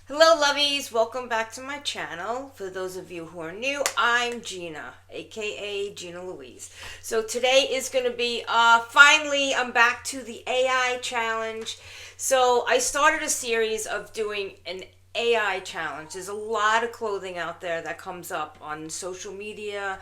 Hello, Lovies. Welcome back to my channel. For those of you who are new, I'm Gina, aka Gina Louise. So today is going to be, finally, I'm back to the AI challenge. So I started a series of doing an AI challenge. There's a lot of clothing out there that comes up on social media,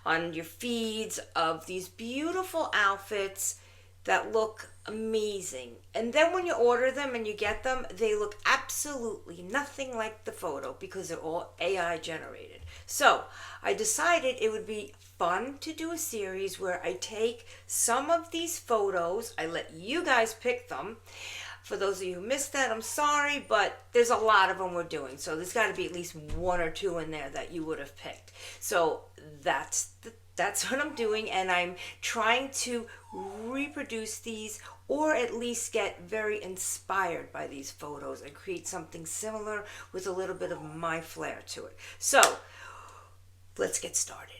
on your feeds of these beautiful outfits that look amazing. And then when you order them and you get them, they look absolutely nothing like the photo because they're all AI generated. So I decided it would be fun to do a series where I take some of these photos, I let you guys pick them. For those of you who missed that, I'm sorry, but there's a lot of them we're doing. So there's got to be at least one or two in there that you would have picked. So that's what I'm doing, and I'm trying to reproduce these or at least get very inspired by these photos and create something similar with a little bit of my flair to it. So let's get started.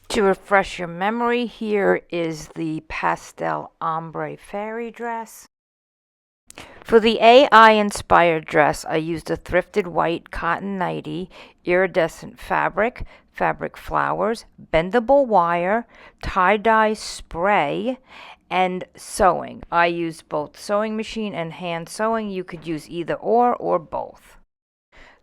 To refresh your memory, here is the pastel ombre fairy dress. For the AI inspired dress, I used a thrifted white cotton nightie, iridescent fabric, fabric flowers, bendable wire, tie-dye spray, and sewing. I used both sewing machine and hand sewing. You could use either or both.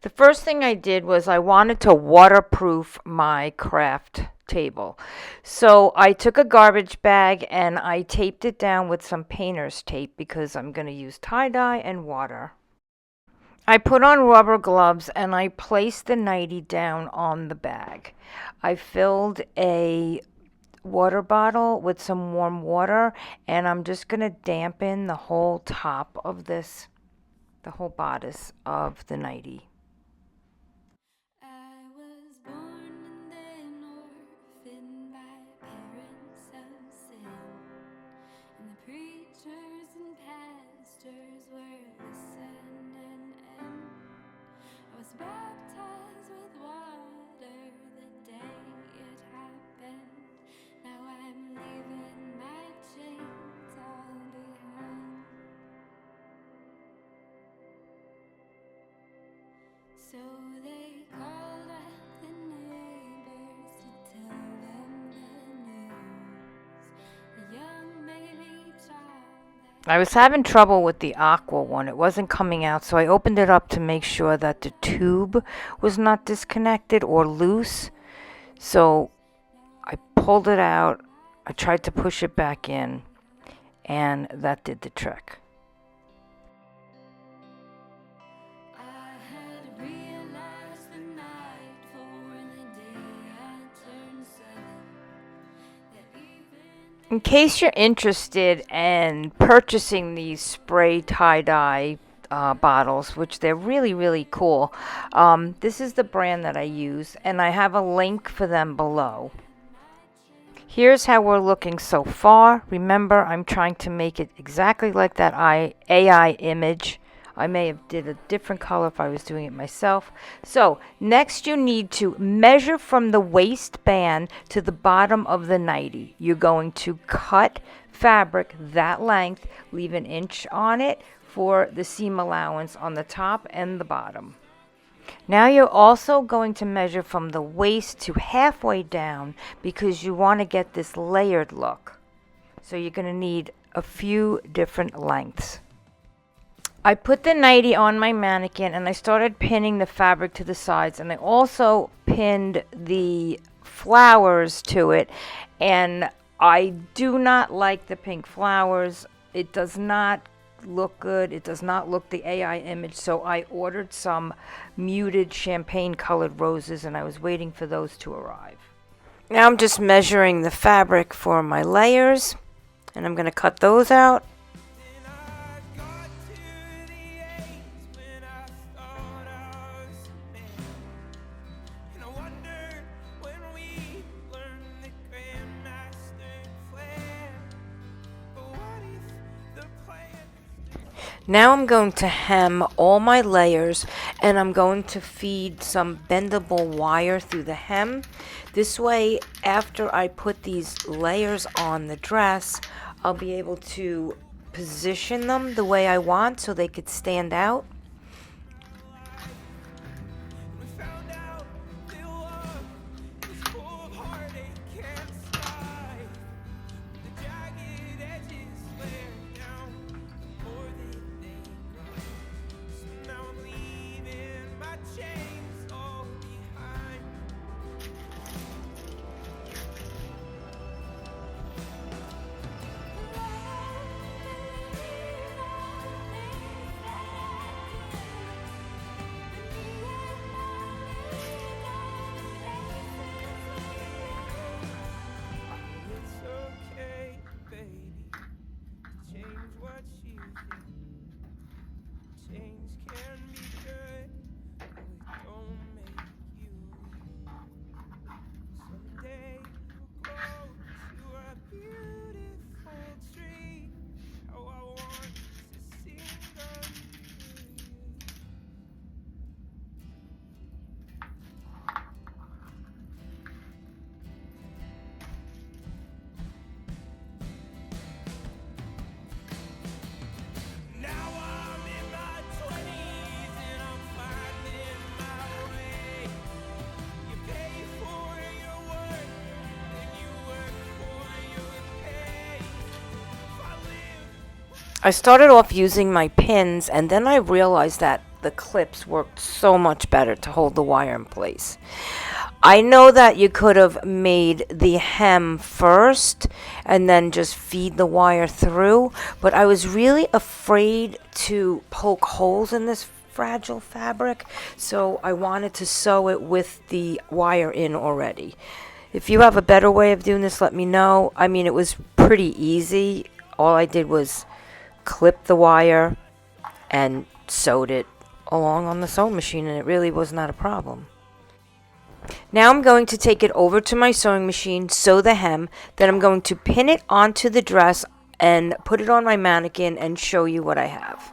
The first thing I did was I wanted to waterproof my craft table. So I took a garbage bag and I taped it down with some painter's tape because I'm going to use tie-dye and water. I put on rubber gloves and I placed the nightie down on the bag. I filled a water bottle with some warm water and I'm just going to dampen the whole top of this, the whole bodice of the nightie. So they called up the neighbors to tell them the news. A young baby child. I was having trouble with the aqua one. It wasn't coming out, so I opened it up to make sure that the tube was not disconnected or loose. So I pulled it out. I tried to push it back in, and that did the trick. In case you're interested in purchasing these spray tie-dye bottles, which they're really, really cool, this is the brand that I use, and I have a link for them below. Here's how we're looking so far. Remember, I'm trying to make it exactly like that AI image. I may have did a different color if I was doing it myself. So next you need to measure from the waistband to the bottom of the nightie. You're going to cut fabric that length, leave an inch on it for the seam allowance on the top and the bottom. Now you're also going to measure from the waist to halfway down because you want to get this layered look. So you're going to need a few different lengths. I put the nightie on my mannequin and I started pinning the fabric to the sides, and I also pinned the flowers to it, and I do not like the pink flowers. It does not look good. It does not look the AI image, so I ordered some muted champagne colored roses and I was waiting for those to arrive. Now I'm just measuring the fabric for my layers and I'm going to cut those out. Now I'm going to hem all my layers and I'm going to feed some bendable wire through the hem. This way, after I put these layers on the dress, I'll be able to position them the way I want so they could stand out. I started off using my pins, and then I realized that the clips worked so much better to hold the wire in place. I know that you could have made the hem first and then just feed the wire through, but I was really afraid to poke holes in this fragile fabric, so I wanted to sew it with the wire in already. If you have a better way of doing this, let me know. I mean, it was pretty easy. All I did was clip the wire and sewed it along on the sewing machine, and it really was not a problem. Now I'm going to take it over to my sewing machine, sew the hem, then I'm going to pin it onto the dress and put it on my mannequin and show you what I have.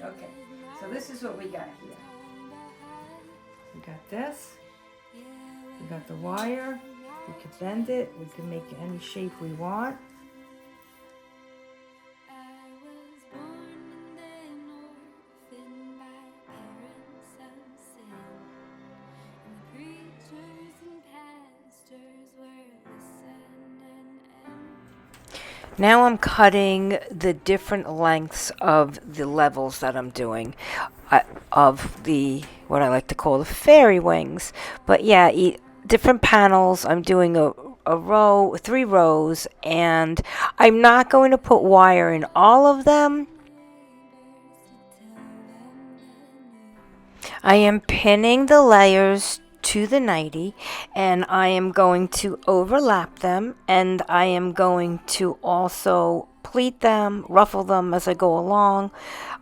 Okay, so this is what we got here. We got this, we got the wire, we could bend it, we can make it any shape we want. Now I'm cutting the different lengths of the levels that I'm doing of the, what I like to call the fairy wings. But yeah, different panels. I'm doing a row, 3 rows, and I'm not going to put wire in all of them. I am pinning the layers to the nightie, and I am going to overlap them, and I am going to also pleat them, ruffle them as I go along.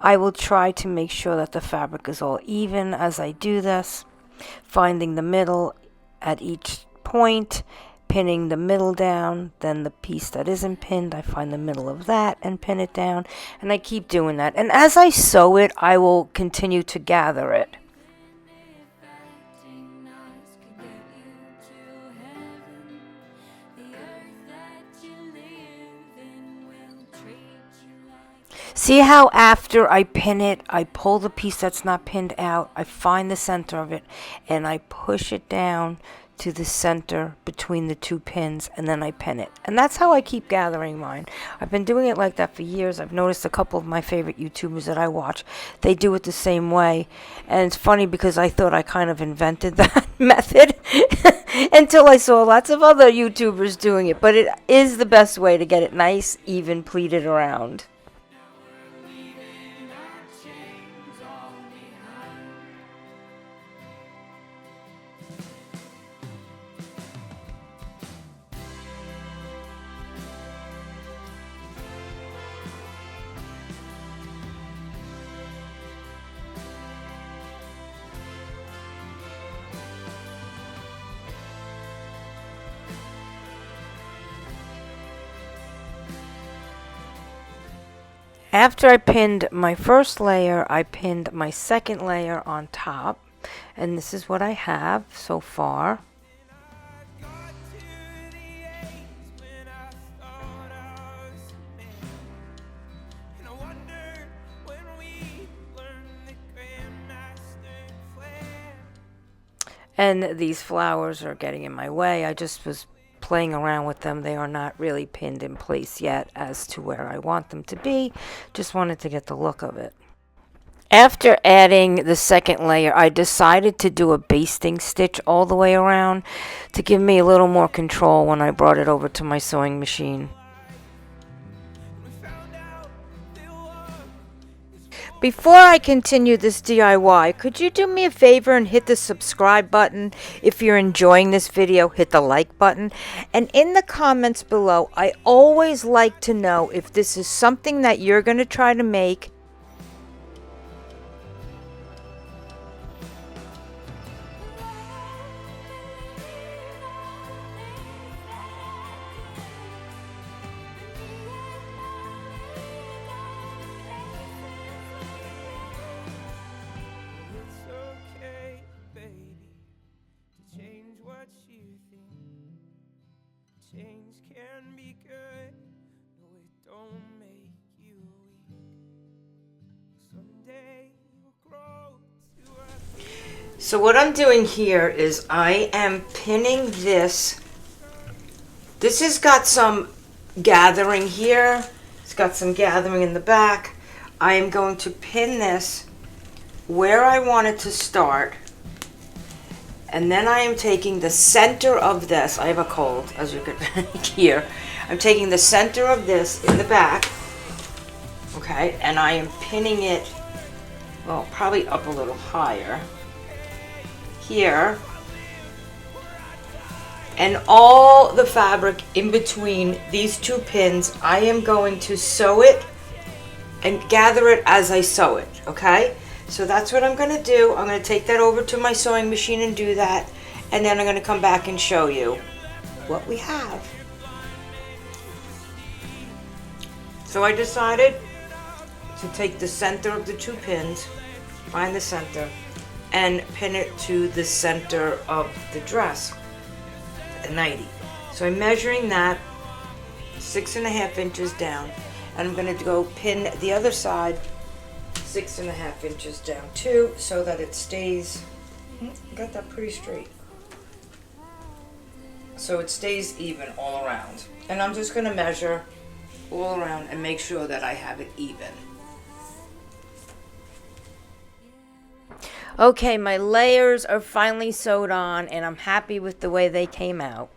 I will try to make sure that the fabric is all even as I do this, finding the middle at each point, pinning the middle down, then the piece that isn't pinned, I find the middle of that and pin it down, and I keep doing that. And as I sew it, I will continue to gather it. See how after I pin it, I pull the piece that's not pinned out, I find the center of it, and I push it down to the center between the 2 pins, and then I pin it. And that's how I keep gathering mine. I've been doing it like that for years. I've noticed a couple of my favorite YouTubers that I watch, they do it the same way. And it's funny because I thought I kind of invented that method until I saw lots of other YouTubers doing it. But it is the best way to get it nice, even pleated around. After I pinned my first layer, I pinned my second layer on top, and this is what I have so far. And these flowers are getting in my way. I just was playing around with them. They are not really pinned in place yet as to where I want them to be. Just wanted to get the look of it. After adding the second layer, I decided to do a basting stitch all the way around to give me a little more control when I brought it over to my sewing machine. Before I continue this DIY, could you do me a favor and hit the subscribe button? If you're enjoying this video, hit the like button. And in the comments below, I always like to know if this is something that you're going to try to make. It's okay, baby, to change what you think. Change can be good, no, it don't make you weak. Someday you'll grow to a So what I'm doing here is I am pinning this. This has got some gathering here. It's got some gathering in the back. I am going to pin this where I want it to start. And then I am taking the center of this. I have a cold, as you can hear. I'm taking the center of this in the back. Okay, and I am pinning it, well, probably up a little higher. Here. And all the fabric in between these two pins, I am going to sew it and gather it as I sew it, okay? So that's what I'm going to do. I'm going to take that over to my sewing machine and do that, and then I'm going to come back and show you what we have. So I decided to take the center of the two pins, find the center, and pin it to the center of the dress, the nightie. So I'm measuring that 6.5 inches down, and I'm going to go pin the other side 6.5 inches down too, so that it stays, got that pretty straight, so it stays even all around. And I'm just going to measure all around and make sure that I have it even. Okay, my layers are finally sewed on, and I'm happy with the way they came out.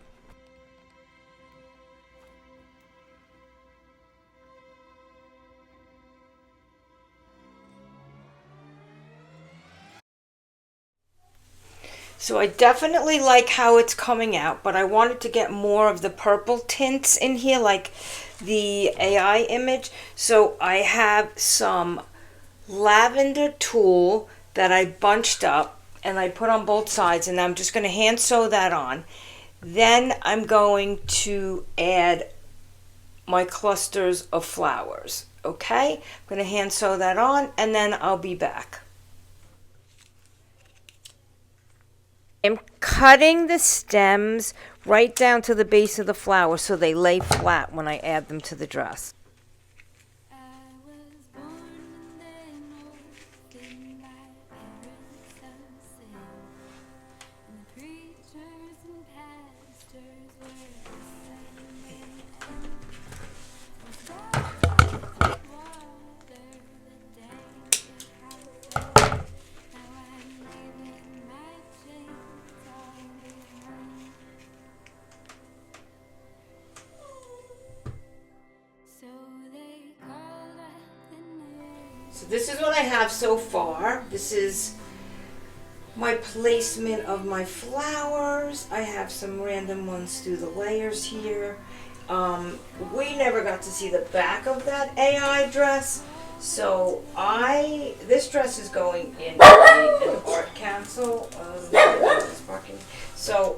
So I definitely like how it's coming out, but I wanted to get more of the purple tints in here, like the AI image. So I have some lavender tulle that I bunched up and I put on both sides, and I'm just going to hand sew that on. Then I'm going to add my clusters of flowers. Okay, I'm going to hand sew that on, and then I'll be back. I'm cutting the stems right down to the base of the flower so they lay flat when I add them to the dress. I was born in the north, in my parents' sin, and the preachers and pastors were the same. Was that water the day that I fell? Now I'm leaving my chains all behind. So they called up the name. So this is what I have so far. This is my placement of my flowers. I have some random ones through the layers here. We never got to see the back of that AI dress. So this dress is going in an art council. So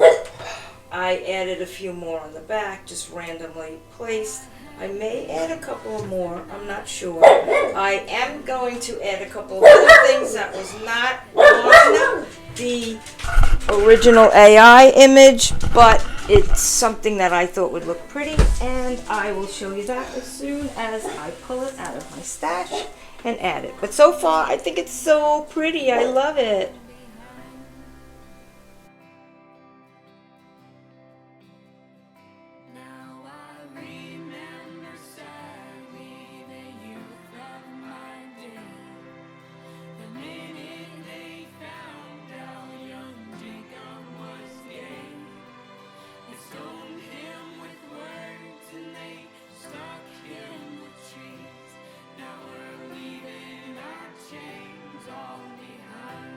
I added a few more on the back, just randomly placed. I may add a couple more, I'm not sure. I am going to add a couple of other things that was not on the original AI image, but it's something that I thought would look pretty, and I will show you that as soon as I pull it out of my stash and add it. But so far, I think it's so pretty. I love it. stone him with words and they stuck him with trees. Now we're leaving our chains all behind.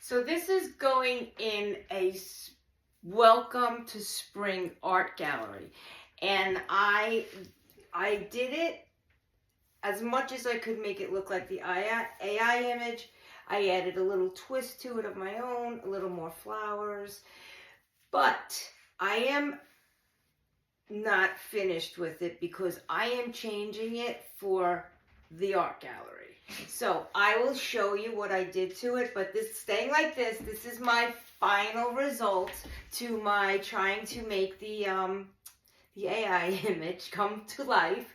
So this is going in a welcome to spring art gallery, and I did it as much as I could make it look like the AI image. I added a little twist to it of my own, a little more flowers, but I am not finished with it because I am changing it for the art gallery. So I will show you what I did to it, but this staying like this is my final result to my trying to make the AI image come to life.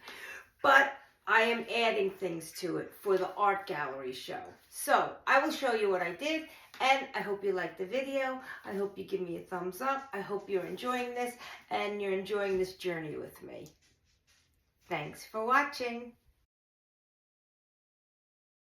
But I am adding things to it for the art gallery show. So I will show you what I did, and I hope you liked the video. I hope you give me a thumbs up. I hope you're enjoying this and you're enjoying this journey with me. Thanks for watching.